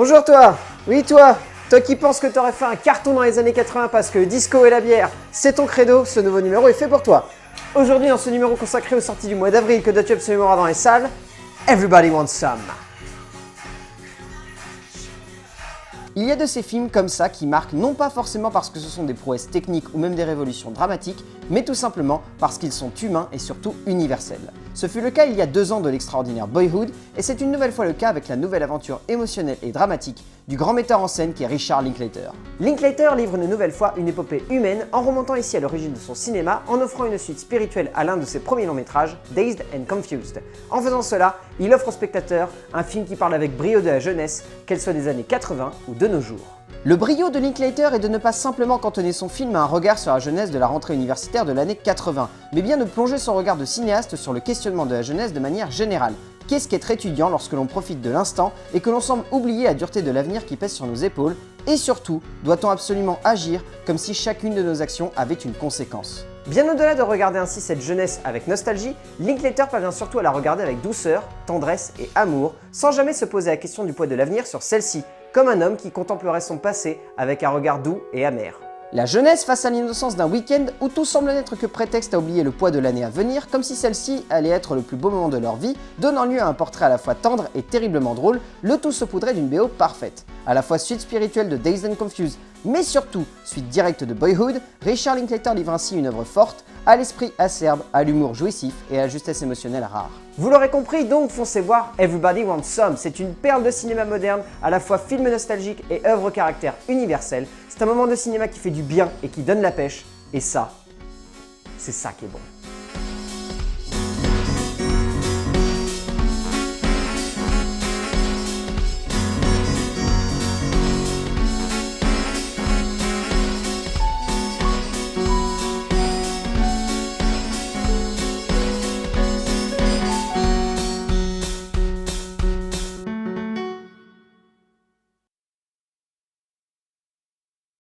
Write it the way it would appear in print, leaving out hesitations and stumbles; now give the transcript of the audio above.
Bonjour toi. Oui toi. Toi qui penses que t'aurais fait un carton dans les années 80 parce que le disco et la bière, c'est ton credo, ce nouveau numéro est fait pour toi. Aujourd'hui dans ce numéro consacré aux sorties du mois d'avril que dois-tu absolument avoir dans les salles, Everybody Wants Some. Il y a de ces films comme ça qui marquent non pas forcément parce que ce sont des prouesses techniques ou même des révolutions dramatiques, mais tout simplement parce qu'ils sont humains et surtout universels. Ce fut le cas il y a 2 ans de l'extraordinaire Boyhood, et c'est une nouvelle fois le cas avec la nouvelle aventure émotionnelle et dramatique du grand metteur en scène qui est Richard Linklater. Linklater livre une nouvelle fois une épopée humaine en remontant ici à l'origine de son cinéma en offrant une suite spirituelle à l'un de ses premiers longs métrages, Dazed and Confused. En faisant cela, il offre au spectateur un film qui parle avec brio de la jeunesse, qu'elle soit des années 80 ou de nos jours. Le brio de Linklater est de ne pas simplement cantonner son film à un regard sur la jeunesse de la rentrée universitaire de l'année 80, mais bien de plonger son regard de cinéaste sur le questionnement de la jeunesse de manière générale. Qu'est-ce qu'être étudiant lorsque l'on profite de l'instant et que l'on semble oublier la dureté de l'avenir qui pèse sur nos épaules? Et surtout, doit-on absolument agir comme si chacune de nos actions avait une conséquence? Bien au-delà de regarder ainsi cette jeunesse avec nostalgie, Linklater parvient surtout à la regarder avec douceur, tendresse et amour, sans jamais se poser la question du poids de l'avenir sur celle-ci, comme un homme qui contemplerait son passé avec un regard doux et amer. La jeunesse face à l'innocence d'un week-end où tout semble n'être que prétexte à oublier le poids de l'année à venir, comme si celle-ci allait être le plus beau moment de leur vie, donnant lieu à un portrait à la fois tendre et terriblement drôle, le tout saupoudré d'une BO parfaite. À la fois suite spirituelle de Dazed and Confused, mais surtout suite directe de Boyhood, Richard Linklater livre ainsi une œuvre forte, à l'esprit acerbe, à l'humour jouissif et à la justesse émotionnelle rare. Vous l'aurez compris, donc foncez voir Everybody Wants Some. C'est une perle de cinéma moderne, à la fois film nostalgique et œuvre au caractère universel. C'est un moment de cinéma qui fait du bien et qui donne la pêche, et ça, c'est ça qui est bon.